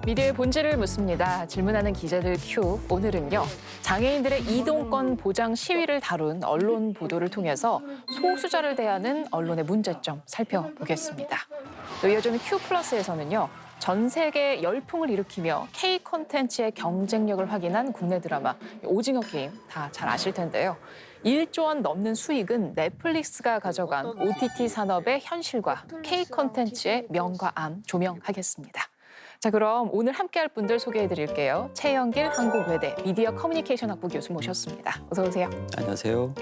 미디어의 본질을 묻습니다. 질문하는 기자들 큐. 오늘은요. 장애인들의 이동권 보장 시위를 다룬 언론 보도를 통해서 소수자를 대하는 언론의 문제점 살펴보겠습니다. 또 이어지는 큐 플러스에서는요. 전 세계 열풍을 일으키며 K 콘텐츠의 경쟁력을 확인한 국내 드라마 오징어 게임 다 잘 아실 텐데요. 1조 원 넘는 수익은 넷플릭스가 가져간 OTT 산업의 현실과 K 콘텐츠의 명과 암 조명하겠습니다. 자, 그럼 오늘 함께할 분들 소개해드릴게요. 최영길 한국외대 미디어 커뮤니케이션 학부 교수 모셨습니다. 어서 오세요. 안녕하세요.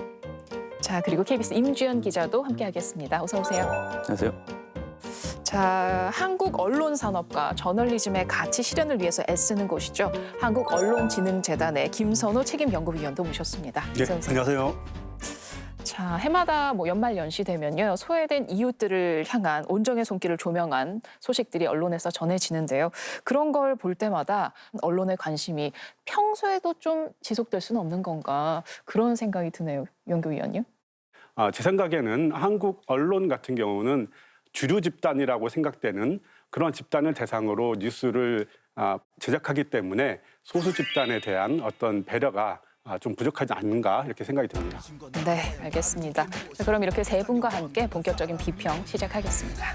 자, 그리고 KBS 임주연 기자도 함께하겠습니다. 어서 오세요. 안녕하세요. 자, 한국 언론 산업과 저널리즘의 가치 실현을 위해서 애쓰는 곳이죠. 한국언론진흥재단의 김선호 책임연구위원도 모셨습니다. 네, 어서 오세요. 안녕하세요. 자, 해마다 연말 연시 되면요. 소외된 이웃들을 향한 온정의 손길을 조명한 소식들이 언론에서 전해지는데요. 그런 걸 볼 때마다 언론의 관심이 평소에도 좀 지속될 수는 없는 건가 그런 생각이 드네요. 연구위원님. 제 생각에는 한국 언론 같은 경우는 주류 집단이라고 생각되는 그런 집단을 대상으로 뉴스를 제작하기 때문에 소수 집단에 대한 어떤 배려가 좀 부족하지 않는가 이렇게 생각이 듭니다. 네, 알겠습니다. 자, 그럼 이렇게 세 분과 함께 본격적인 비평 시작하겠습니다.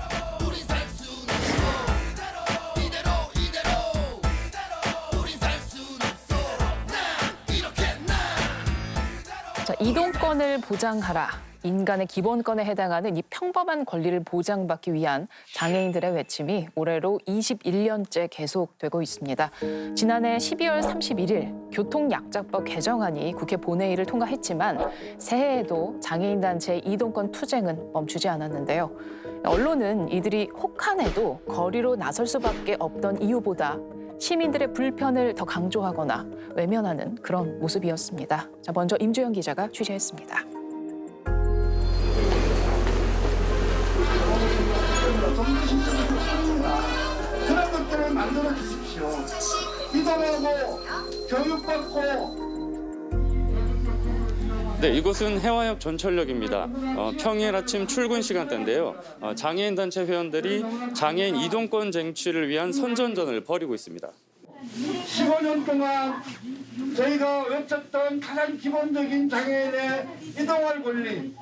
자, 이동권을 보장하라. 인간의 기본권에 해당하는 이 평범한 권리를 보장받기 위한 장애인들의 외침이 올해로 21년째 계속되고 있습니다. 지난해 12월 31일 교통약자법 개정안이 국회 본회의를 통과했지만 새해에도 장애인 단체의 이동권 투쟁은 멈추지 않았는데요. 언론은 이들이 혹한해도 거리로 나설 수밖에 없던 이유보다 시민들의 불편을 더 강조하거나 외면하는 그런 모습이었습니다. 자, 먼저 임주연 기자가 취재했습니다. 그런 것들을 만들어 주십시오. 이동하고 교육받고. 네, 이곳은 해화역 전철역입니다. 평일 아침 출근 시간대인데요. 장애인 단체 회원들이 장애인 이동권 쟁취를 위한 선전전을 벌이고 있습니다. 15년 동안 저희가 외쳤던 가장 기본적인 장애인의 이동할 권리,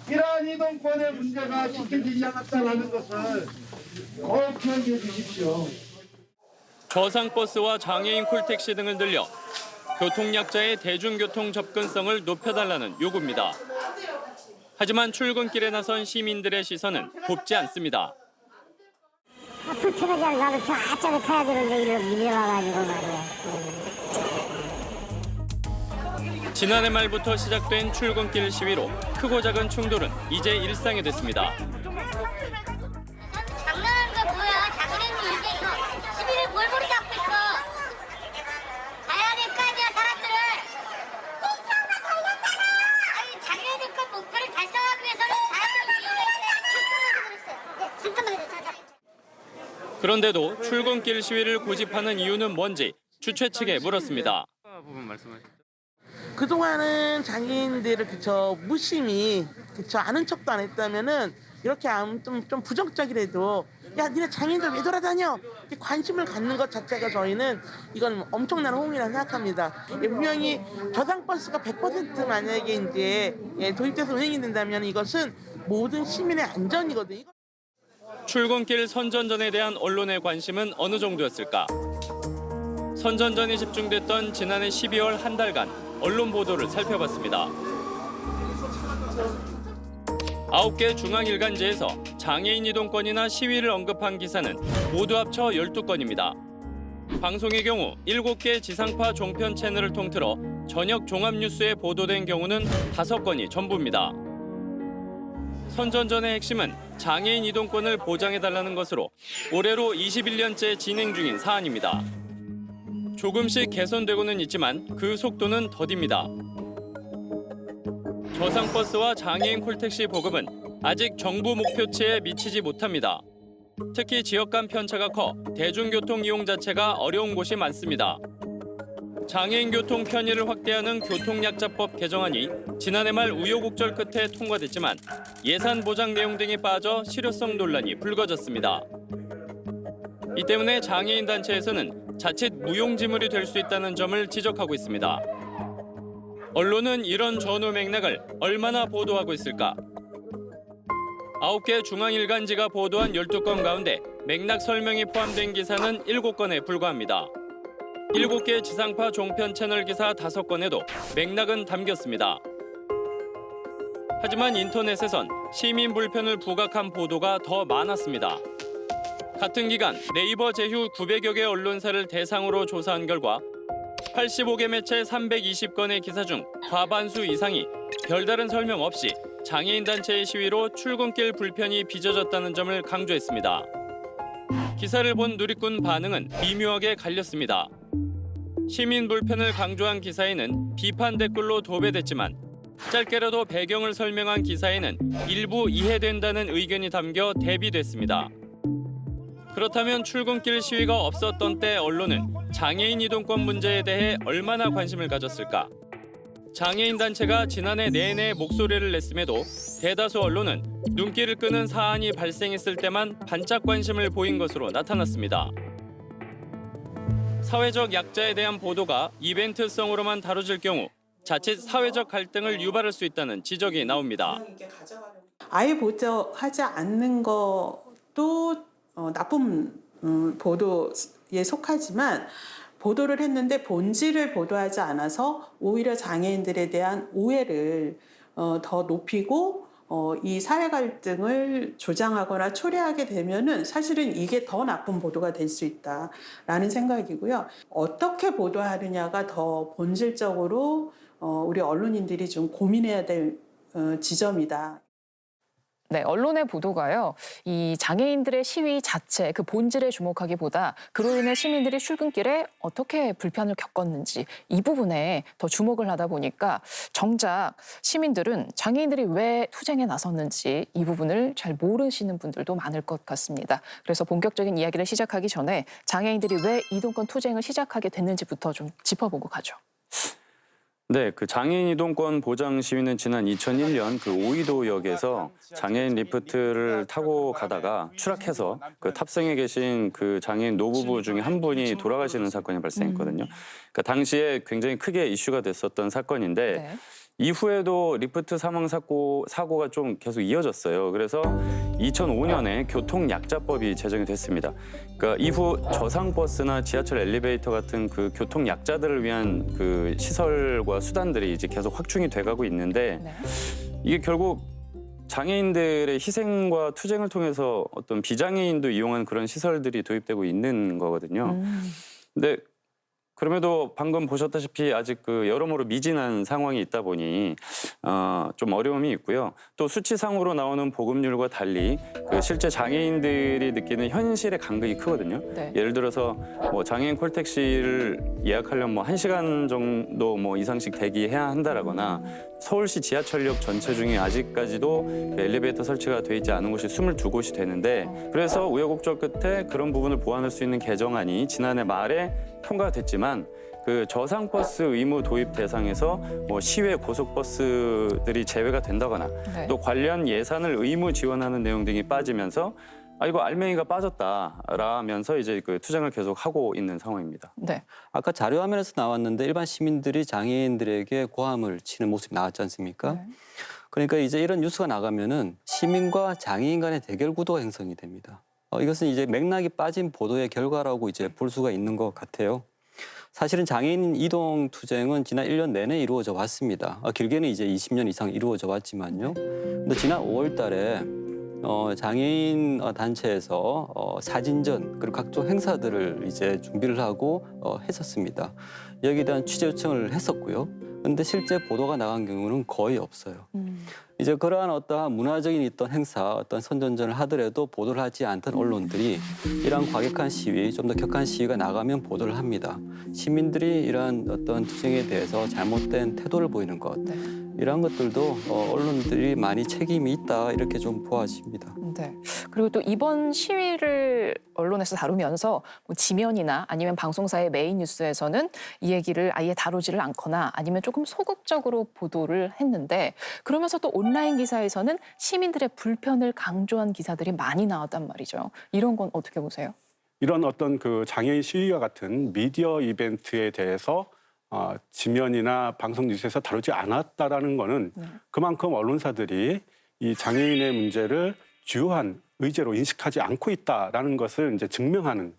이러한 이동권의 문제가 지켜지지 않았다는 것을 꼭 기억해 주십시오. 저상버스와 장애인 콜택시 등을 늘려 교통약자의 대중교통 접근성을 높여달라는 요구입니다. 하지만 출근길에 나선 시민들의 시선은 곱지 않습니다. 앞으로 태가지 않고 나도 저쪽에 타야 되는데 이를 밀려와가지고 말이야. 지난해 말부터 시작된 출근길 시위로 크고 작은 충돌은 이제 일상이 됐습니다. 장난하는 거 뭐야? 장애인이 이제 이거 시비를 몰골이 잡고 있어. 가야 될 거 아니야, 사람들은. 민주화가 걸렸잖아. 아니, 장애인권 목표를 달성하기 위해서는 사람들이 이유가 있어야. 잠깐만요. 그런데도 출근길 시위를 고집하는 이유는 뭔지 주최 측에 물었습니다. 그동안은 장애인들을 무심히 아는 척도 안 했다면은 이렇게 좀 부정적이라도 야 니네 장애인들 왜 돌아다녀 이렇게 관심을 갖는 것 자체가 저희는 이건 엄청난 호응이라고 생각합니다. 분명히 저상버스가 100% 만약에 이제 도입돼서 운행이 된다면 이것은 모든 시민의 안전이거든요. 출근길 선전전에 대한 언론의 관심은 어느 정도였을까? 선전전이 집중됐던 지난해 12월 한 달간 언론 보도를 살펴봤습니다. 9개 중앙일간지에서 장애인 이동권이나 시위를 언급한 기사는 모두 합쳐 12건입니다. 방송의 경우 7개 지상파 종편 채널을 통틀어 저녁 종합뉴스에 보도된 경우는 5건이 전부입니다. 선전전의 핵심은 장애인 이동권을 보장해달라는 것으로 올해로 21년째 진행 중인 사안입니다. 조금씩 개선되고는 있지만 그 속도는 더딥니다. 저상버스와 장애인 콜택시 보급은 아직 정부 목표치에 미치지 못합니다. 특히 지역 간 편차가 커 대중교통 이용 자체가 어려운 곳이 많습니다. 장애인 교통 편의를 확대하는 교통약자법 개정안이 지난해 말 우여곡절 끝에 통과됐지만 예산 보장 내용 등이 빠져 실효성 논란이 불거졌습니다. 이 때문에 장애인 단체에서는 자칫 무용지물이 될 수 있다는 점을 지적하고 있습니다. 언론은 이런 전후 맥락을 얼마나 보도하고 있을까? 9개 중앙일간지가 보도한 12건 가운데 맥락 설명이 포함된 기사는 7건에 불과합니다. 7개 지상파 종편 채널 기사 5건에도 맥락은 담겼습니다. 하지만 인터넷에선 시민 불편을 부각한 보도가 더 많았습니다. 같은 기간 네이버 제휴 900여 개 언론사를 대상으로 조사한 결과 85개 매체 320건의 기사 중 과반수 이상이 별다른 설명 없이 장애인 단체의 시위로 출근길 불편이 빚어졌다는 점을 강조했습니다. 기사를 본 누리꾼 반응은 미묘하게 갈렸습니다. 시민 불편을 강조한 기사에는 비판 댓글로 도배됐지만 짧게라도 배경을 설명한 기사에는 일부 이해된다는 의견이 담겨 대비됐습니다. 그렇다면 출근길 시위가 없었던 때 언론은 장애인 이동권 문제에 대해 얼마나 관심을 가졌을까? 장애인 단체가 지난해 내내 목소리를 냈음에도 대다수 언론은 눈길을 끄는 사안이 발생했을 때만 반짝 관심을 보인 것으로 나타났습니다. 사회적 약자에 대한 보도가 이벤트성으로만 다뤄질 경우 자칫 사회적 갈등을 유발할 수 있다는 지적이 나옵니다. 아예 보도하지 않는 것도 나쁜 보도에 속하지만 보도를 했는데 본질을 보도하지 않아서 오히려 장애인들에 대한 오해를 더 높이고 이 사회 갈등을 조장하거나 초래하게 되면은 사실은 이게 더 나쁜 보도가 될 수 있다라는 생각이고요. 어떻게 보도하느냐가 더 본질적으로 우리 언론인들이 좀 고민해야 될 지점이다. 네, 언론의 보도가요, 이 장애인들의 시위 자체, 그 본질에 주목하기보다 그로 인해 시민들이 출근길에 어떻게 불편을 겪었는지 이 부분에 더 주목을 하다 보니까 정작 시민들은 장애인들이 왜 투쟁에 나섰는지 이 부분을 잘 모르시는 분들도 많을 것 같습니다. 그래서 본격적인 이야기를 시작하기 전에 장애인들이 왜 이동권 투쟁을 시작하게 됐는지부터 좀 짚어보고 가죠. 네, 그 장애인 이동권 보장 시위는 지난 2001년 그 오이도역에서 장애인 리프트를 타고 가다가 추락해서 그 탑승해 계신 그 장애인 노부부 중에 한 분이 돌아가시는 사건이 발생했거든요. 그러니까 당시에 굉장히 크게 이슈가 됐었던 사건인데 네. 이후에도 리프트 사망 사고가 좀 계속 이어졌어요. 그래서 2005년에 교통약자법이 제정이 됐습니다. 그러니까 이후 저상버스나 지하철 엘리베이터 같은 그 교통약자들을 위한 그 시설과 수단들이 이제 계속 확충이 돼가고 있는데 네. 이게 결국 장애인들의 희생과 투쟁을 통해서 어떤 비장애인도 이용한 그런 시설들이 도입되고 있는 거거든요. 근데 그럼에도 방금 보셨다시피 아직 그 여러모로 미진한 상황이 있다 보니 좀 어려움이 있고요. 또 수치상으로 나오는 보급률과 달리 그 실제 장애인들이 느끼는 현실의 간극이 크거든요. 네. 예를 들어서 뭐 장애인 콜택시를 예약하려면 뭐 1시간 정도 뭐 이상씩 대기해야 한다라거나 서울시 지하철역 전체 중에 아직까지도 그 엘리베이터 설치가 돼 있지 않은 곳이 22곳이 되는데 그래서 우여곡절 끝에 그런 부분을 보완할 수 있는 개정안이 지난해 말에 통과됐지만 그 저상버스 의무 도입 대상에서 뭐 시외 고속버스들이 제외가 된다거나 네. 또 관련 예산을 의무 지원하는 내용 등이 빠지면서 이거 알맹이가 빠졌다라면서 이제 그 투쟁을 계속 하고 있는 상황입니다. 네. 아까 자료화면에서 나왔는데 일반 시민들이 장애인들에게 고함을 치는 모습이 나왔지 않습니까? 네. 그러니까 이제 이런 뉴스가 나가면은 시민과 장애인 간의 대결 구도가 형성이 됩니다. 이것은 이제 맥락이 빠진 보도의 결과라고 이제 볼 수가 있는 것 같아요. 사실은 장애인 이동 투쟁은 지난 1년 내내 이루어져 왔습니다. 길게는 이제 20년 이상 이루어져 왔지만요. 근데 지난 5월 달에 장애인 단체에서 사진전 그리고 각종 행사들을 이제 준비를 하고 했었습니다. 여기에 대한 취재 요청을 했었고요. 근데 실제 보도가 나간 경우는 거의 없어요. 이제 그러한 어떠한 문화적인 어떤 행사, 어떤 선전전을 하더라도 보도를 하지 않던 언론들이 이러한 과격한 시위, 좀 더 격한 시위가 나가면 보도를 합니다. 시민들이 이러한 어떤 투쟁에 대해서 잘못된 태도를 보이는 것, 네. 이러한 것들도 언론들이 많이 책임이 있다 이렇게 좀 보아집니다. 네. 그리고 또 이번 시위를 언론에서 다루면서 뭐 지면이나 아니면 방송사의 메인 뉴스에서는 이 얘기를 아예 다루지를 않거나 아니면 조금 소극적으로 보도를 했는데 그러면서 또 온라인 기사에서는 시민들의 불편을 강조한 기사들이 많이 나왔단 말이죠. 이런 건 어떻게 보세요? 이런 어떤 그 장애인 시위와 같은 미디어 이벤트에 대해서 지면이나 방송 뉴스에서 다루지 않았다라는 거는 그만큼 언론사들이 이 장애인의 문제를 주요한 의제로 인식하지 않고 있다라는 것을 이제 증명하는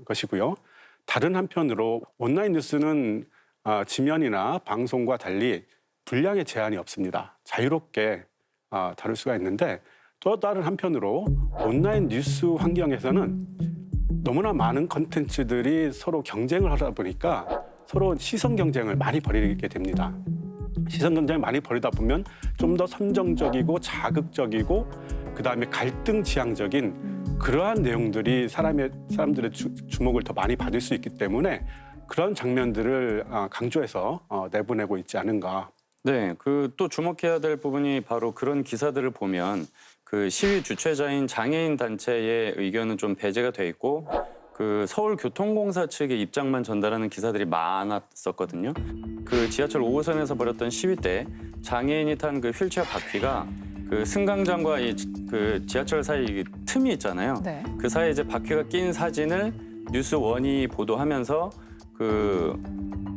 것이고요. 다른 한편으로 온라인 뉴스는 지면이나 방송과 달리 분량의 제한이 없습니다. 자유롭게 다룰 수가 있는데 또 다른 한편으로 온라인 뉴스 환경에서는 너무나 많은 컨텐츠들이 서로 경쟁을 하다 보니까 서로 시선 경쟁을 많이 벌이게 됩니다. 시선 경쟁을 많이 벌이다 보면 좀 더 선정적이고 자극적이고 그다음에 갈등 지향적인 그러한 내용들이 사람들의 주목을 더 많이 받을 수 있기 때문에 그런 장면들을 강조해서 내보내고 있지 않은가. 네, 그 또 주목해야 될 부분이 바로 그런 기사들을 보면 그 시위 주최자인 장애인 단체의 의견은 좀 배제가 돼 있고 그 서울교통공사 측의 입장만 전달하는 기사들이 많았었거든요. 그 지하철 5호선에서 벌였던 시위 때 장애인이 탄 그 휠체어 바퀴가 그 승강장과 그 지하철 사이 틈이 있잖아요. 네. 그 사이에 이제 바퀴가 낀 사진을 뉴스원이 보도하면서 그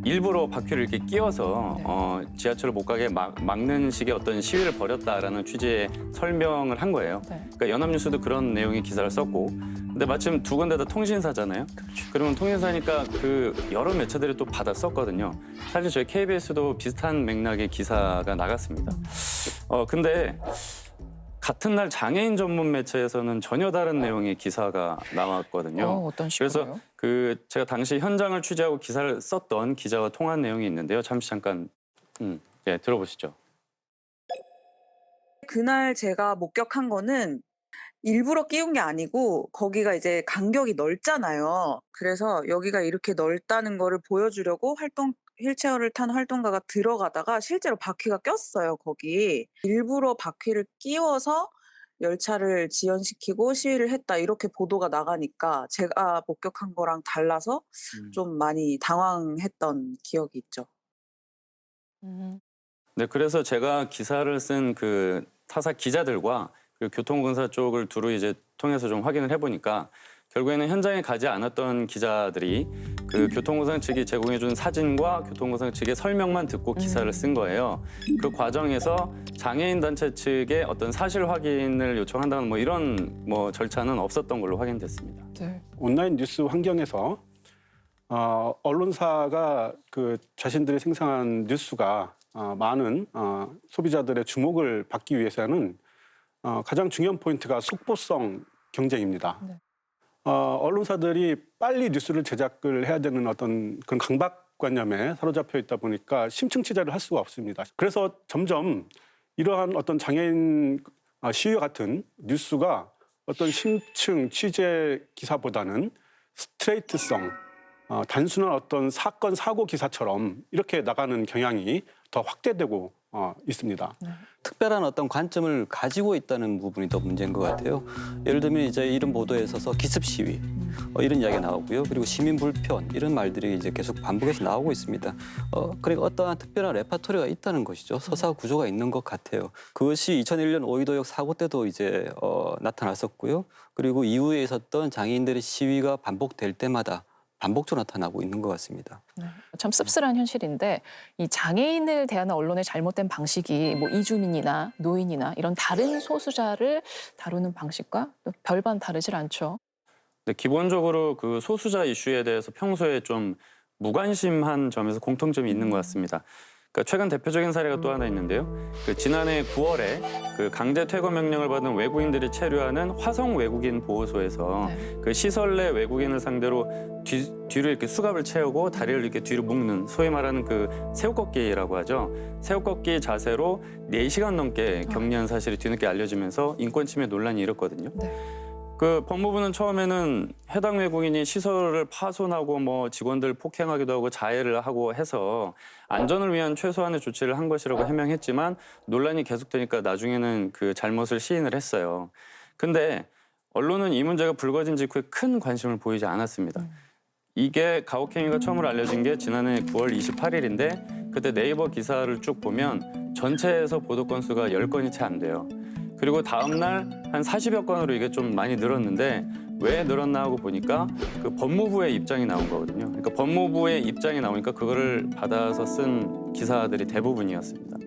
일부러 바퀴를 이렇게 끼워서 지하철을 못 가게 막는 식의 어떤 시위를 벌였다라는 취지의 설명을 한 거예요. 네. 그러니까 연합뉴스도 그런 내용의 기사를 썼고, 근데 마침 두 군데 다 통신사잖아요. 그러면 통신사니까 그 여러 매체들이 또 받아 썼거든요. 사실 저희 KBS도 비슷한 맥락의 기사가 나갔습니다. 근데 같은 날 장애인 전문 매체에서는 전혀 다른 내용의 기사가 나왔거든요. 어떤 식으로요? 그래서 그 제가 당시 현장을 취재하고 기사를 썼던 기자와 통한 내용이 있는데요. 잠시 잠깐 들어보시죠. 그날 제가 목격한 거는 일부러 끼운 게 아니고 거기가 이제 간격이 넓잖아요. 그래서 여기가 이렇게 넓다는 거를 보여주려고 휠체어를 탄 활동가가 들어가다가 실제로 바퀴가 꼈어요, 거기. 일부러 바퀴를 끼워서 열차를 지연시키고 시위를 했다 이렇게 보도가 나가니까 제가 목격한 거랑 달라서 좀 많이 당황했던 기억이 있죠. 네, 그래서 제가 기사를 쓴 그 타사 기자들과 그 교통공사 쪽을 두루 이제 통해서 좀 확인을 해보니까 결국에는 현장에 가지 않았던 기자들이 그 교통공사 측이 제공해준 사진과 교통공사 측의 설명만 듣고 기사를 쓴 거예요. 그 과정에서 장애인 단체 측의 어떤 사실 확인을 요청한다는 뭐 이런 뭐 절차는 없었던 걸로 확인됐습니다. 네. 온라인 뉴스 환경에서 언론사가 그 자신들이 생산한 뉴스가 많은 소비자들의 주목을 받기 위해서는 가장 중요한 포인트가 속보성 경쟁입니다. 네. 언론사들이 빨리 뉴스를 제작을 해야 되는 어떤 그런 강박관념에 사로잡혀 있다 보니까 심층 취재를 할 수가 없습니다. 그래서 점점 이러한 어떤 장애인 시위와 같은 뉴스가 어떤 심층 취재 기사보다는 스트레이트성, 단순한 어떤 사건 사고 기사처럼 이렇게 나가는 경향이 더 확대되고 있습니다. 특별한 어떤 관점을 가지고 있다는 부분이 더 문제인 것 같아요. 예를 들면 이제 이런 보도에 있어서 기습 시위 이런 이야기가 나오고요. 그리고 시민 불편 이런 말들이 이제 계속 반복해서 나오고 있습니다. 그러니까 어떠한 특별한 레파토리가 있다는 것이죠. 서사 구조가 있는 것 같아요. 그것이 2001년 오이도역 사고 때도 이제 나타났었고요. 그리고 이후에 있었던 장애인들의 시위가 반복될 때마다 반복적으로 나타나고 있는 것 같습니다. 참 씁쓸한 현실인데 이 장애인을 대하는 언론의 잘못된 방식이 뭐 이주민이나 노인이나 이런 다른 소수자를 다루는 방식과 별반 다르질 않죠. 네, 기본적으로 그 소수자 이슈에 대해서 평소에 좀 무관심한 점에서 공통점이 있는 것 같습니다. 그러니까 최근 대표적인 사례가 또 하나 있는데요. 그 지난해 9월에 그 강제 퇴거 명령을 받은 외국인들이 체류하는 화성 외국인 보호소에서 그 시설 내 외국인을 상대로 뒤로 이렇게 수갑을 채우고 다리를 이렇게 뒤로 묶는 소위 말하는 그 새우꺾기라고 하죠. 새우꺾기 자세로 4시간 넘게 격리한 사실이 뒤늦게 알려지면서 인권 침해 논란이 일었거든요. 그 법무부는 처음에는 해당 외국인이 시설을 파손하고 뭐 직원들 폭행하기도 하고 자해를 하고 해서 안전을 위한 최소한의 조치를 한 것이라고 해명했지만 논란이 계속되니까 나중에는 그 잘못을 시인을 했어요. 근데 언론은 이 문제가 불거진 직후에 큰 관심을 보이지 않았습니다. 이게 가혹행위가 처음으로 알려진 게 지난해 9월 28일인데 그때 네이버 기사를 쭉 보면 전체에서 보도 건수가 10건이 채 안 돼요. 그리고 다음 날 한 40여 건으로 이게 좀 많이 늘었는데 왜 늘었나 하고 보니까 그 법무부의 입장이 나온 거거든요. 그러니까 법무부의 입장이 나오니까 그거를 받아서 쓴 기사들이 대부분이었습니다.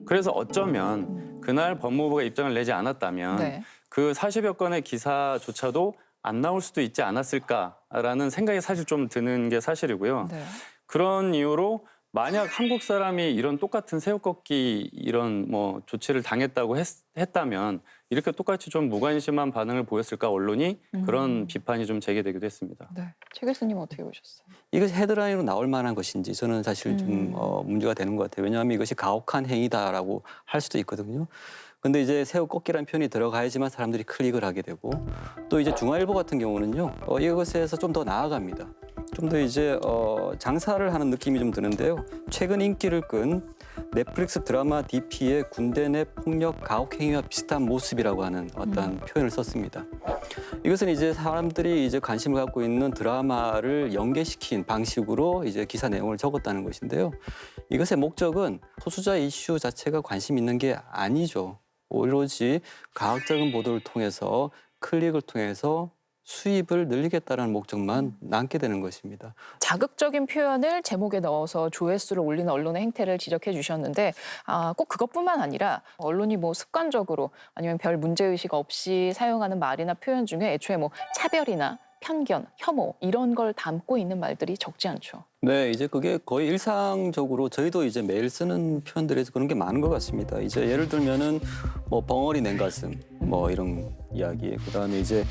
그래서 어쩌면 그날 법무부가 입장을 내지 않았다면 네. 그 40여 건의 기사조차도 안 나올 수도 있지 않았을까라는 생각이 사실 좀 드는 게 사실이고요. 네. 그런 이유로 만약 한국 사람이 이런 똑같은 새우꺾기 이런 뭐 조치를 당했다고 했다면 이렇게 똑같이 좀 무관심한 반응을 보였을까 언론이 그런 비판이 좀 제기되기도 했습니다. 네. 최 교수님 어떻게 보셨어요? 이것이 헤드라인으로 나올 만한 것인지 저는 사실 좀 문제가 되는 것 같아요. 왜냐하면 이것이 가혹한 행위다라고 할 수도 있거든요. 근데 이제 새우 꺾기라는 표현이 들어가야지만 사람들이 클릭을 하게 되고 또 이제 중앙일보 같은 경우는요 이것에서 좀 더 나아갑니다. 좀 더 이제 장사를 하는 느낌이 좀 드는데요. 최근 인기를 끈 넷플릭스 드라마 DP의 군대 내 폭력 가혹 행위와 비슷한 모습이라고 하는 어떤 표현을 썼습니다. 이것은 이제 사람들이 이제 관심을 갖고 있는 드라마를 연계시킨 방식으로 이제 기사 내용을 적었다는 것인데요. 이것의 목적은 소수자 이슈 자체가 관심 있는 게 아니죠. 오로지 가학적인 보도를 통해서 클릭을 통해서 수입을 늘리겠다는 목적만 남게 되는 것입니다. 자극적인 표현을 제목에 넣어서 조회수를 올리는 언론의 행태를 지적해 주셨는데 꼭 그것뿐만 아니라 언론이 뭐 습관적으로 아니면 별 문제의식 없이 사용하는 말이나 표현 중에 애초에 뭐 차별이나 편견, 혐오 이런 걸 담고 있는 말들이 적지 않죠. 네, 이제 그게 거의 일상적으로 저희도 이제 매일 쓰는 표현들에서 그런 게 많은 것 같습니다. 이제 예를 들면은 뭐 벙어리 냉가슴 뭐 이런 이야기, 그다음에 이제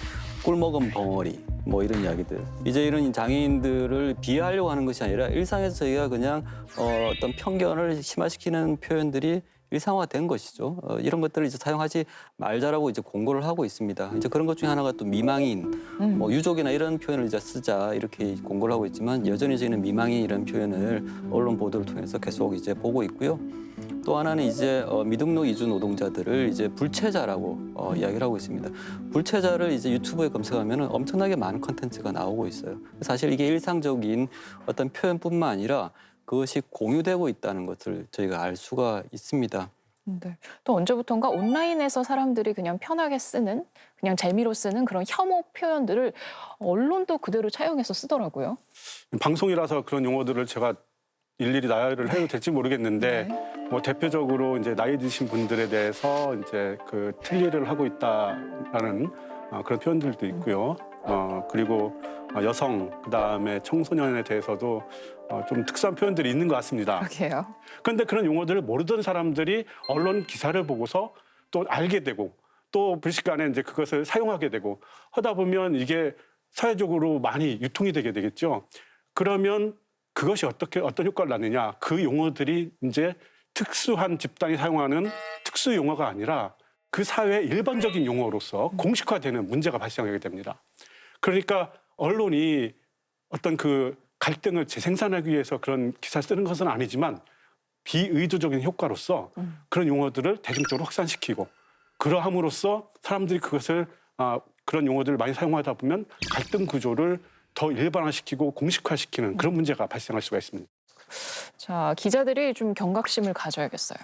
꿀 먹은 벙어리 뭐 이런 이야기들. 이제 이런 장애인들을 비하하려고 하는 것이 아니라 일상에서 저희가 그냥 어떤 편견을 심화시키는 표현들이 일상화된 것이죠. 이런 것들을 이제 사용하지 말자라고 이제 공고를 하고 있습니다. 이제 그런 것 중에 하나가 또 미망인, 뭐 유족이나 이런 표현을 이제 쓰자 이렇게 공고를 하고 있지만 여전히 저희는 미망인 이런 표현을 언론 보도를 통해서 계속 이제 보고 있고요. 또 하나는 이제 미등록 이주 노동자들을 이제 불체자라고 이야기를 하고 있습니다. 불체자를 이제 유튜브에 검색하면 엄청나게 많은 콘텐츠가 나오고 있어요. 사실 이게 일상적인 어떤 표현뿐만 아니라 그것이 공유되고 있다는 것을 저희가 알 수가 있습니다. 네. 또 언제부턴가 온라인에서 사람들이 그냥 편하게 쓰는, 그냥 재미로 쓰는 그런 혐오 표현들을 언론도 그대로 차용해서 쓰더라고요. 방송이라서 그런 용어들을 제가 일일이 나열을 해도 될지 모르겠는데 뭐 대표적으로 이제 나이 드신 분들에 대해서 이제 그 틀리를 하고 있다라는 그런 표현들도 있고요. 그리고 여성 그다음에 청소년에 대해서도 좀 특수한 표현들이 있는 것 같습니다. 그러게요. 그런데 그런 용어들을 모르던 사람들이 언론 기사를 보고서 또 알게 되고 또 불식간에 이제 그것을 사용하게 되고 하다 보면 이게 사회적으로 많이 유통이 되게 되겠죠. 그러면 그것이 어떤 효과를 낳느냐? 그 용어들이 이제 특수한 집단이 사용하는 특수 용어가 아니라 그 사회의 일반적인 용어로서 공식화되는 문제가 발생하게 됩니다. 그러니까 언론이 어떤 그 갈등을 재생산하기 위해서 그런 기사를 쓰는 것은 아니지만 비의도적인 효과로서 그런 용어들을 대중적으로 확산시키고 그러함으로써 사람들이 그것을 그런 용어들을 많이 사용하다 보면 갈등 구조를 더 일반화시키고 공식화시키는 그런 문제가 발생할 수가 있습니다. 자, 기자들이 좀 경각심을 가져야겠어요.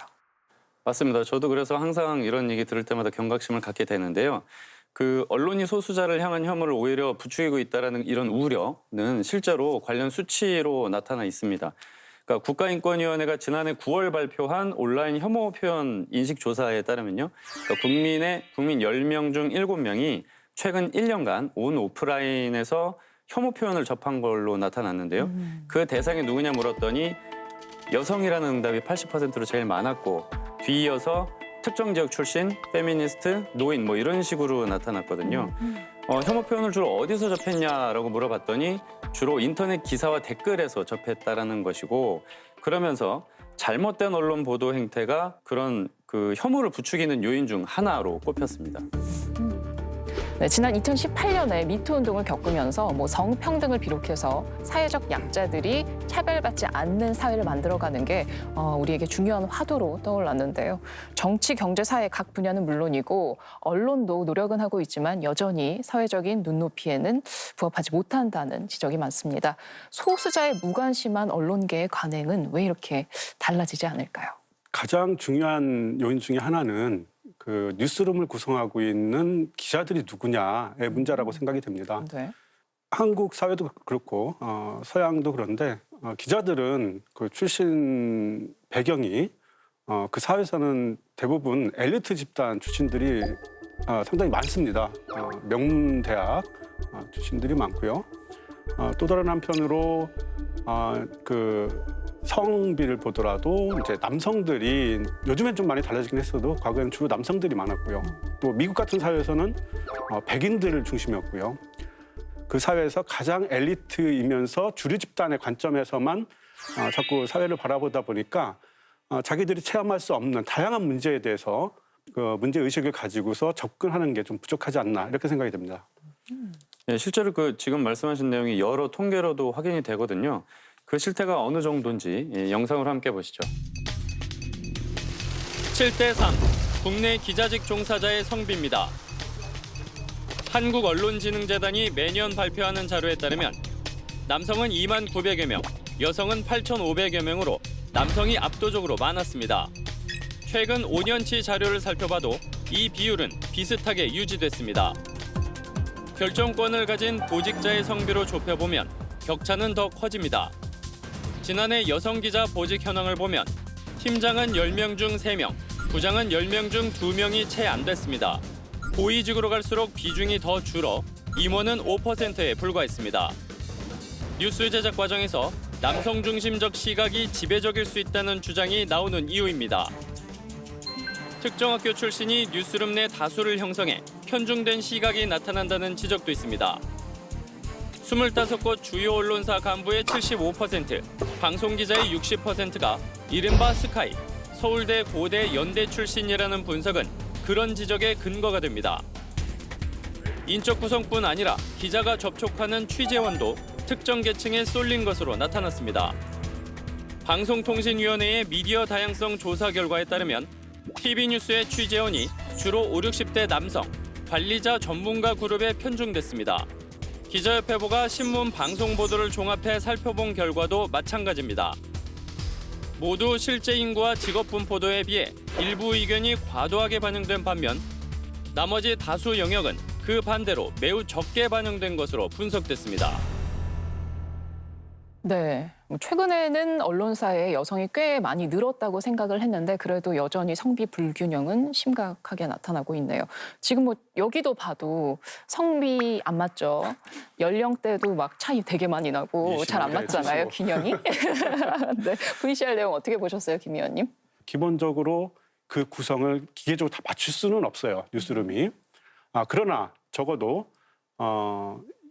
맞습니다. 저도 그래서 항상 이런 얘기 들을 때마다 경각심을 갖게 되는데요. 그 언론이 소수자를 향한 혐오를 오히려 부추기고 있다는 이런 우려는 실제로 관련 수치로 나타나 있습니다. 그러니까 국가인권위원회가 지난해 9월 발표한 온라인 혐오 표현 인식 조사에 따르면요. 그러니까 국민 10명 중 7명이 최근 1년간 온 오프라인에서 혐오 표현을 접한 걸로 나타났는데요. 그 대상이 누구냐 물었더니 여성이라는 응답이 80%로 제일 많았고 뒤이어서 특정 지역 출신, 페미니스트, 노인 뭐 이런 식으로 나타났거든요. 혐오 표현을 주로 어디서 접했냐라고 물어봤더니 주로 인터넷 기사와 댓글에서 접했다라는 것이고 그러면서 잘못된 언론 보도 행태가 그런 그 혐오를 부추기는 요인 중 하나로 꼽혔습니다. 네, 지난 2018년에 미투 운동을 겪으면서 뭐 성평등을 비롯해서 사회적 약자들이 차별받지 않는 사회를 만들어가는 게 우리에게 중요한 화두로 떠올랐는데요. 정치, 경제, 사회 각 분야는 물론이고 언론도 노력은 하고 있지만 여전히 사회적인 눈높이에는 부합하지 못한다는 지적이 많습니다. 소수자의 무관심한 언론계의 관행은 왜 이렇게 달라지지 않을까요? 가장 중요한 요인 중에 하나는 그 뉴스룸을 구성하고 있는 기자들이 누구냐의 문제라고 생각이 됩니다. 네. 한국 사회도 그렇고 서양도 그런데 기자들은 그 출신 배경이 그 사회에서는 대부분 엘리트 집단 출신들이 상당히 많습니다. 명문대학 출신들이 많고요. 또 다른 한편으로 그 성비를 보더라도 이제 남성들이 요즘엔 좀 많이 달라지긴 했어도 과거에는 주로 남성들이 많았고요. 또 미국 같은 사회에서는 백인들을 중심이었고요. 그 사회에서 가장 엘리트이면서 주류 집단의 관점에서만 자꾸 사회를 바라보다 보니까 자기들이 체험할 수 없는 다양한 문제에 대해서 그 문제 의식을 가지고서 접근하는 게 좀 부족하지 않나 이렇게 생각이 됩니다. 네, 실제로 그 지금 말씀하신 내용이 여러 통계로도 확인이 되거든요. 그 실태가 어느 정도인지 영상으로 함께 보시죠. 7대3 국내 기자직 종사자의 성비입니다. 한국언론진흥재단이 매년 발표하는 자료에 따르면 남성은 2만 900여 명, 여성은 8,500여 명으로 남성이 압도적으로 많았습니다. 최근 5년치 자료를 살펴봐도 이 비율은 비슷하게 유지됐습니다. 결정권을 가진 보직자의 성비로 좁혀보면 격차는 더 커집니다. 지난해 여성 기자 보직 현황을 보면 팀장은 10명 중 3명, 부장은 10명 중 2명이 채 안 됐습니다. 고위직으로 갈수록 비중이 더 줄어 임원은 5%에 불과했습니다. 뉴스 제작 과정에서 남성 중심적 시각이 지배적일 수 있다는 주장이 나오는 이유입니다. 특정 학교 출신이 뉴스룸 내 다수를 형성해 편중된 시각이 나타난다는 지적도 있습니다. 25곳 주요 언론사 간부의 75%, 방송기자의 60%가 이른바 스카이, 서울대, 고대, 연대 출신이라는 분석은 그런 지적의 근거가 됩니다. 인적 구성뿐 아니라 기자가 접촉하는 취재원도 특정 계층에 쏠린 것으로 나타났습니다. 방송통신위원회의 미디어 다양성 조사 결과에 따르면 TV뉴스의 취재원이 주로 5, 60대 남성, 관리자 전문가 그룹에 편중됐습니다. 기자협회보가 신문 방송 보도를 종합해 살펴본 결과도 마찬가지입니다. 모두 실제 인구와 직업 분포도에 비해 일부 의견이 과도하게 반영된 반면 나머지 다수 영역은 그 반대로 매우 적게 반영된 것으로 분석됐습니다. 네, 최근에는 언론사에 여성이 꽤 많이 늘었다고 생각을 했는데 그래도 여전히 성비 불균형은 심각하게 나타나고 있네요. 지금 뭐 여기도 봐도 성비 안 맞죠. 연령대도 막 차이 되게 많이 나고 잘 안 맞잖아요, 균형이. 네, VCR 내용 어떻게 보셨어요, 김 의원님? 기본적으로 그 구성을 기계적으로 다 맞출 수는 없어요, 뉴스룸이. 그러나 적어도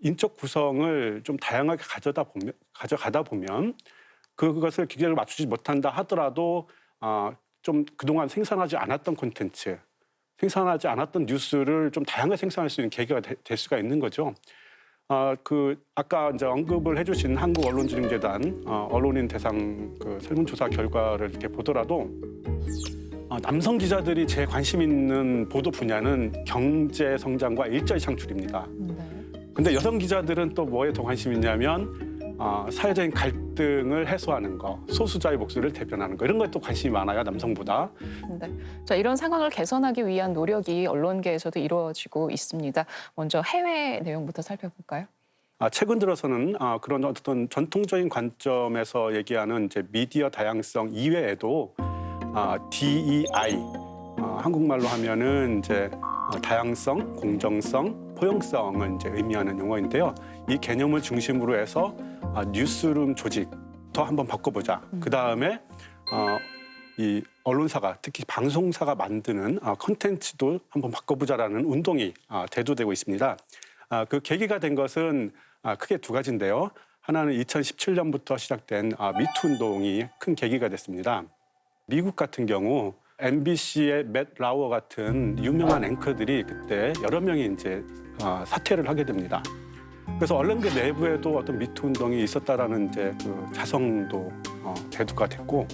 인적 구성을 좀 다양하게 가져가다 보면 그것을 기계적으로 맞추지 못한다 하더라도 좀 그동안 생산하지 않았던 콘텐츠, 생산하지 않았던 뉴스를 좀 다양하게 생산할 수 있는 계기가 될 수가 있는 거죠. 아까 이제 언급을 해주신 한국언론진흥재단 언론인 대상 그 설문조사 결과를 이렇게 보더라도 남성 기자들이 제일 관심 있는 보도 분야는 경제 성장과 일자리 창출입니다. 근데 여성 기자들은 또 뭐에 더 관심 있냐면 사회적인 갈등을 해소하는 거, 소수자의 목소리를 대변하는 거 이런 거에 또 관심이 많아요, 남성보다. 네. 자, 이런 상황을 개선하기 위한 노력이 언론계에서도 이루어지고 있습니다. 먼저 해외 내용부터 살펴볼까요? 최근 들어서는 그런 어떤 전통적인 관점에서 얘기하는 이제 미디어 다양성 이외에도 DEI, 한국말로 하면은 이제 다양성, 공정성, 포용성을 이제 의미하는 용어인데요. 이 개념을 중심으로 해서 뉴스룸 조직도 한번 바꿔보자. 그 다음에 이 언론사가 특히 방송사가 만드는 콘텐츠도 한번 바꿔보자라는 운동이 대두되고 있습니다. 그 계기가 된 것은 크게 두 가지인데요. 하나는 2017년부터 시작된 미투 운동이 큰 계기가 됐습니다. 미국 같은 경우 MBC의 맷 라워 같은 유명한 앵커들이 그때 여러 명이 이제 사퇴를 하게 됩니다. 그래서 언론계 내부에도 어떤 미투 운동이 있었다라는 이제 그 자성도 대두가 됐고,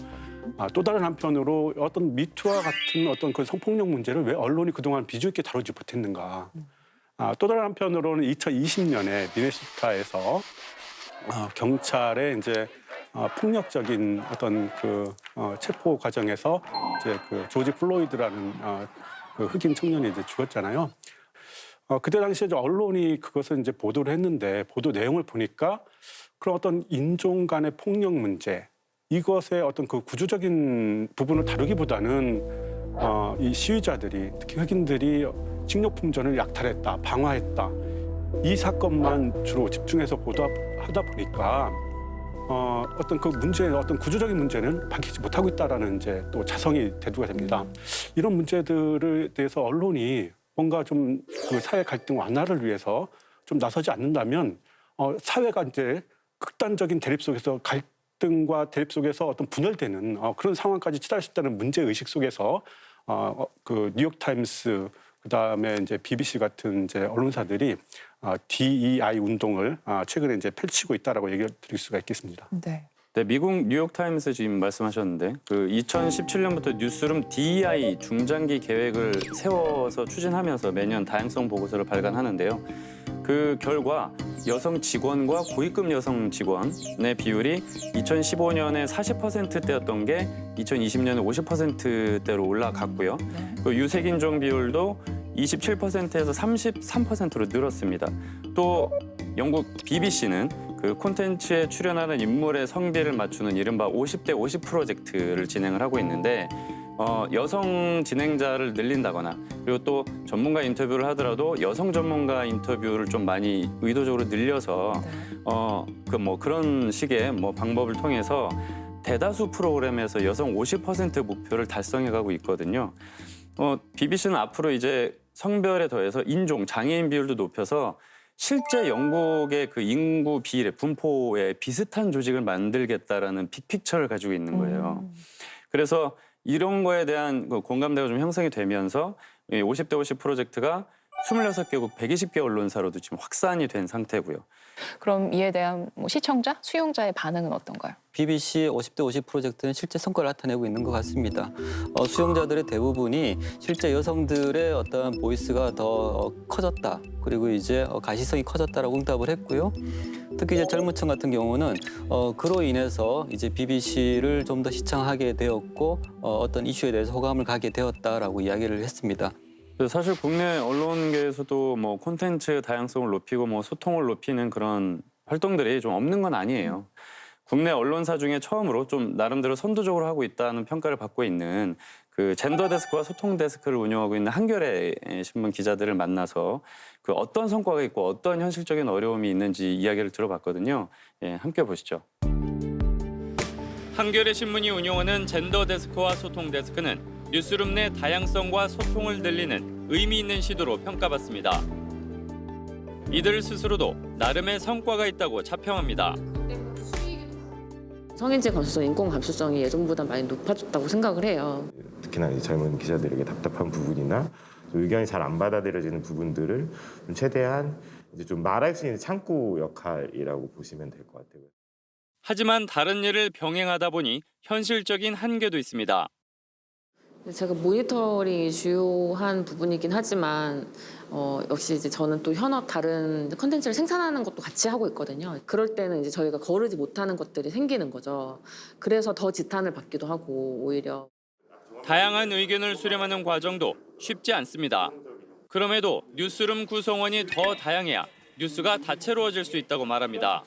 또 다른 한편으로 어떤 미투와 같은 어떤 그 성폭력 문제를 왜 언론이 그동안 비중 있게 다루지 못했는가. 또 다른 한편으로는 2020년에 미네소타에서 경찰의 이제 폭력적인 어떤 그 체포 과정에서 이제 그 조지 플로이드라는 그 흑인 청년이 이제 죽었잖아요. 그때 당시에 이제 언론이 그것을 이제 보도를 했는데 보도 내용을 보니까 그런 어떤 인종 간의 폭력 문제 이것의 어떤 그 구조적인 부분을 다루기보다는 이 시위자들이 특히 흑인들이 식료품전을 약탈했다, 방화했다 이 사건만 주로 집중해서 보도하다 보니까 어떤 그 문제의 어떤 구조적인 문제는 밝히지 못하고 있다라는 이제 또 자성이 대두가 됩니다. 이런 문제들에 대해서 언론이 뭔가 좀 그 사회 갈등 완화를 위해서 좀 나서지 않는다면 사회가 이제 극단적인 대립 속에서 갈등과 대립 속에서 어떤 분열되는 그런 상황까지 치달을 수 있다는 문제 의식 속에서 그 뉴욕 타임스 그다음에 이제 BBC 같은 이제 언론사들이 DEI 운동을 최근에 이제 펼치고 있다라고 얘기를 드릴 수가 있겠습니다. 네. 네, 미국 뉴욕 타임스 지금 말씀하셨는데 그 2017년부터 뉴스룸 DEI 중장기 계획을 세워서 추진하면서 매년 다양성 보고서를 발간하는데요. 그 결과 여성 직원과 고위급 여성 직원의 비율이 2015년에 40%대였던 게 2020년에 50%대로 올라갔고요. 그 유색인종 비율도 27%에서 33%로 늘었습니다. 또 영국 BBC는 그 콘텐츠에 출연하는 인물의 성비를 맞추는 이른바 50대 50 프로젝트를 진행을 하고 있는데 여성 진행자를 늘린다거나 그리고 또 전문가 인터뷰를 하더라도 여성 전문가 인터뷰를 좀 많이 의도적으로 늘려서 그런 식의 방법을 통해서 대다수 프로그램에서 여성 50% 목표를 달성해가고 있거든요. BBC는 앞으로 이제 성별에 더해서 인종, 장애인 비율도 높여서 실제 영국의 그 인구 비례, 분포에 비슷한 조직을 만들겠다라는 빅픽처를 가지고 있는 거예요. 그래서 이런 거에 대한 공감대가 좀 형성이 되면서 50대 50 프로젝트가 26개국 120개 언론사로도 지금 확산이 된 상태고요. 그럼 이에 대한 시청자, 수용자의 반응은 어떤가요? BBC 50대 50 프로젝트는 실제 성과를 나타내고 있는 것 같습니다. 수용자들의 대부분이 실제 여성들의 어떤 보이스가 더 커졌다. 그리고 이제 가시성이 커졌다라고 응답을 했고요. 특히 이제 젊은 층 같은 경우는 그로 인해서 이제 BBC를 좀 더 시청하게 되었고 어떤 이슈에 대해서 호감을 가게 되었다라고 이야기를 했습니다. 사실 국내 언론계에서도 콘텐츠 다양성을 높이고 소통을 높이는 그런 활동들이 좀 없는 건 아니에요. 국내 언론사 중에 처음으로 좀 나름대로 선도적으로 하고 있다는 평가를 받고 있는 그 젠더 데스크와 소통 데스크를 운영하고 있는 한겨레 신문 기자들을 만나서 그 어떤 성과가 있고 어떤 현실적인 어려움이 있는지 이야기를 들어봤거든요. 예, 함께 보시죠. 한겨레 신문이 운영하는 젠더 데스크와 소통 데스크는 뉴스룸 내 다양성과 소통을 늘리는 의미 있는 시도로 평가받습니다. 이들 스스로도 나름의 성과가 있다고 자평합니다. 성인지 감수성, 인권 감수성이 예전보다 많이 높아졌다고 생각을 해요. 특히나 이제 젊은 기자들에게 답답한 부분이나 의견이 잘 안 받아들여지는 부분들을 좀 최대한 이제 좀 말할 수 있는 창구 역할이라고 보시면 될 것 같아요. 하지만 다른 일을 병행하다 보니 현실적인 한계도 있습니다. 제가 모니터링이 주요한 부분이긴 하지만 역시 이제 저는 또 현업 다른 컨텐츠를 생산하는 것도 같이 하고 있거든요. 그럴 때는 이제 저희가 거르지 못하는 것들이 생기는 거죠. 그래서 더 지탄을 받기도 하고 오히려. 다양한 의견을 수렴하는 과정도 쉽지 않습니다. 그럼에도 뉴스룸 구성원이 더 다양해야 뉴스가 다채로워질 수 있다고 말합니다.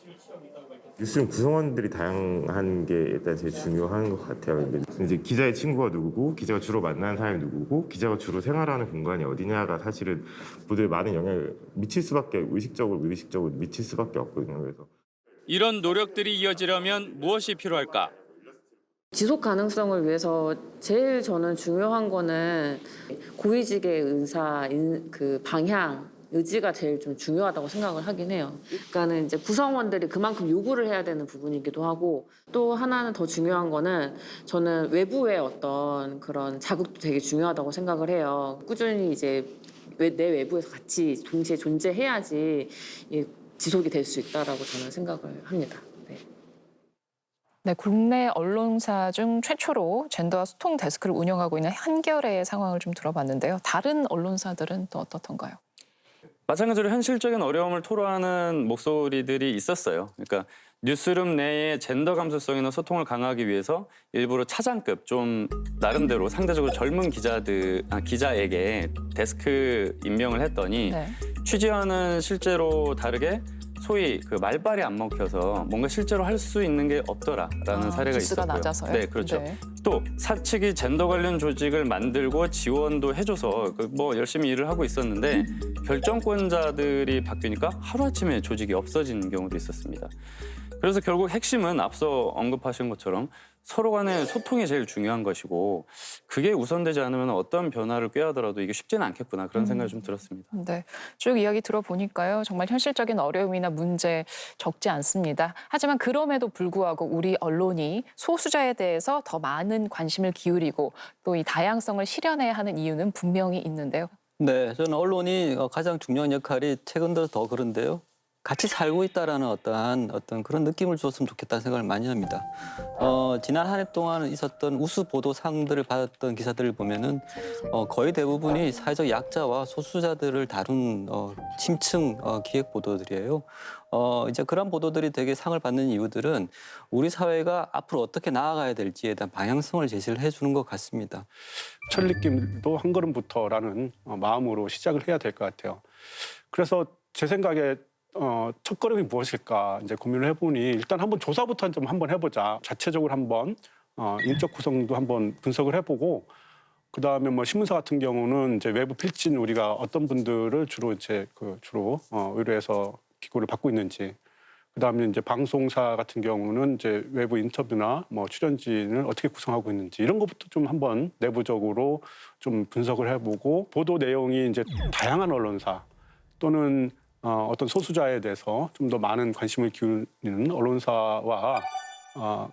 뉴스룸 구성원들이 다양한 게 일단 제일 중요한 것 같아요. 이제 기자의 친구가 누구고, 기자가 주로 만나는 사람이 누구고, 기자가 주로 생활하는 공간이 어디냐가 사실은 보도에 많은 영향을 미칠 수밖에 의식적으로 미칠 수밖에 없거든요. 그래서 이런 노력들이 이어지려면 무엇이 필요할까? 지속 가능성을 위해서 제일 저는 중요한 거는 고위직의 의사, 그 방향, 의지가 제일 좀 중요하다고 생각을 하긴 해요. 그러니까는 이제 구성원들이 그만큼 요구를 해야 되는 부분이기도 하고 또 하나는 더 중요한 거는 저는 외부의 어떤 그런 자극도 되게 중요하다고 생각을 해요. 꾸준히 이제 내 외부에서 같이 동시에 존재해야지 지속이 될 수 있다라고 저는 생각을 합니다. 네, 국내 언론사 중 최초로 젠더와 소통 데스크를 운영하고 있는 한겨레의 상황을 좀 들어봤는데요. 다른 언론사들은 또 어떻던가요? 마찬가지로 현실적인 어려움을 토로하는 목소리들이 있었어요. 그러니까 뉴스룸 내의 젠더 감수성 있는 소통을 강화하기 위해서 일부러 차장급 좀 나름대로 상대적으로 젊은 기자에게 데스크 임명을 했더니 네. 취재원은 실제로 다르게 소위 그 말발이 안 먹혀서 뭔가 실제로 할 수 있는 게 없더라라는 사례가 기수가 있었고요. 낮아서요? 네, 그렇죠. 네. 또 사측이 젠더 관련 조직을 만들고 지원도 해줘서 뭐 열심히 일을 하고 있었는데 결정권자들이 바뀌니까 하루아침에 조직이 없어지는 경우도 있었습니다. 그래서 결국 핵심은 앞서 언급하신 것처럼 서로 간의 소통이 제일 중요한 것이고 그게 우선되지 않으면 어떤 변화를 꾀하더라도 이게 쉽지는 않겠구나 그런 생각이 좀 들었습니다. 네, 쭉 이야기 들어보니까요. 정말 현실적인 어려움이나 문제 적지 않습니다. 하지만 그럼에도 불구하고 우리 언론이 소수자에 대해서 더 많은 관심을 기울이고 또 이 다양성을 실현해야 하는 이유는 분명히 있는데요. 네, 저는 언론이 가장 중요한 역할이 최근 들어 더 그런데요. 같이 살고 있다라는 어떤 그런 느낌을 줬으면 좋겠다는 생각을 많이 합니다. 지난 한 해 동안 있었던 우수 보도상들을 받았던 기사들을 보면은 거의 대부분이 사회적 약자와 소수자들을 다룬 심층 기획 보도들이에요. 이제 그런 보도들이 되게 상을 받는 이유들은 우리 사회가 앞으로 어떻게 나아가야 될지에 대한 방향성을 제시를 해주는 것 같습니다. 천리김도 한 걸음부터라는 마음으로 시작을 해야 될 것 같아요. 그래서 제 생각에 첫 걸음이 무엇일까 이제 고민을 해보니 일단 한번 조사부터 좀 한번 해보자. 자체적으로 한번 인적 구성도 한번 분석을 해보고 그 다음에 뭐 신문사 같은 경우는 이제 외부 필진 우리가 어떤 분들을 주로 의뢰해서 기고를 받고 있는지. 그 다음에 이제 방송사 같은 경우는 이제 외부 인터뷰나 뭐 출연진을 어떻게 구성하고 있는지 이런 것부터 좀 한번 내부적으로 좀 분석을 해보고 보도 내용이 이제 다양한 언론사 또는 어떤 소수자에 대해서 좀 더 많은 관심을 기울이는 언론사와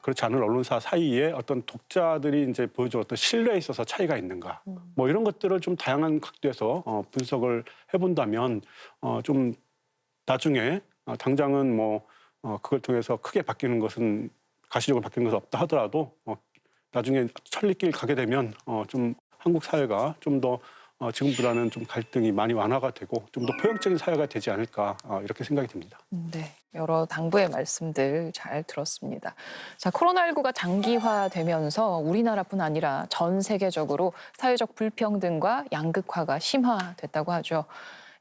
그렇지 않은 언론사 사이에 어떤 독자들이 이제 보여준 어떤 신뢰에 있어서 차이가 있는가 뭐 이런 것들을 좀 다양한 각도에서 분석을 해본다면 좀 나중에 당장은 뭐 그걸 통해서 크게 바뀌는 것은 가시적으로 바뀌는 것은 없다 하더라도 나중에 천리길 가게 되면 좀 한국 사회가 좀 더 지금보다는 좀 갈등이 많이 완화가 되고 좀 더 포용적인 사회가 되지 않을까 이렇게 생각이 듭니다. 네, 여러 당부의 말씀들 잘 들었습니다. 자, 코로나19가 장기화되면서 우리나라뿐 아니라 전 세계적으로 사회적 불평등과 양극화가 심화됐다고 하죠.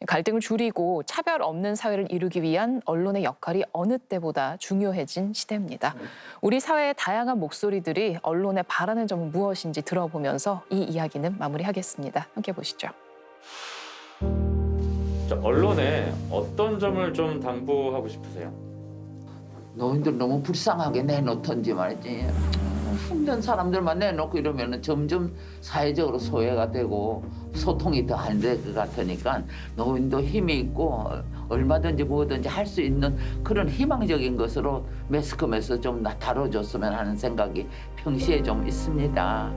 갈등을 줄이고 차별 없는 사회를 이루기 위한 언론의 역할이 어느 때보다 중요해진 시대입니다. 우리 사회의 다양한 목소리들이 언론에 바라는 점은 무엇인지 들어보면서 이 이야기는 마무리하겠습니다. 함께 보시죠. 언론에 어떤 점을 좀 당부하고 싶으세요? 노인들 너무 불쌍하게 내놓던지 말이지. 힘든 사람들만 내놓고 이러면 점점 사회적으로 소외가 되고 소통이 더 안 될 것 같으니까 노인도 힘이 있고 얼마든지 뭐든지 할 수 있는 그런 희망적인 것으로 매스컴에서 좀 다뤄줬으면 하는 생각이 평시에 좀 있습니다.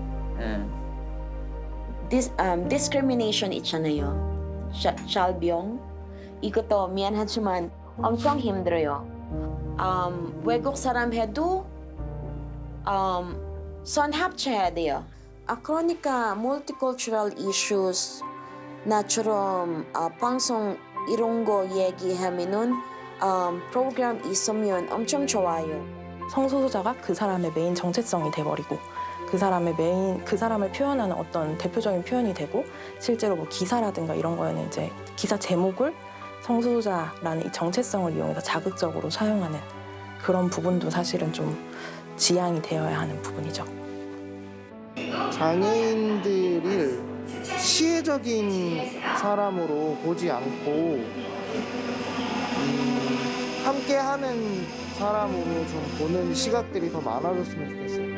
Discrimination 있잖아요. 샬병 이것도 미안하지만 엄청 힘들어요. 외국 사람 해도 선합쳐야 돼요. 그러니까 multicultural issues 나처럼 방송 이런 거 얘기하면은 프로그램 있으면 엄청 좋아요. 성소수자가 그 사람의 메인 정체성이 돼버리고 그 사람을 표현하는 어떤 대표적인 표현이 되고 실제로 뭐 기사라든가 이런 거에는 이제 기사 제목을 성소수자라는 이 정체성을 이용해서 자극적으로 사용하는 그런 부분도 사실은 좀 지양이 되어야 하는 부분이죠. 장애인들을 시혜적인 사람으로 보지 않고 함께하는 사람으로 좀 보는 시각들이 더 많아졌으면 좋겠어요.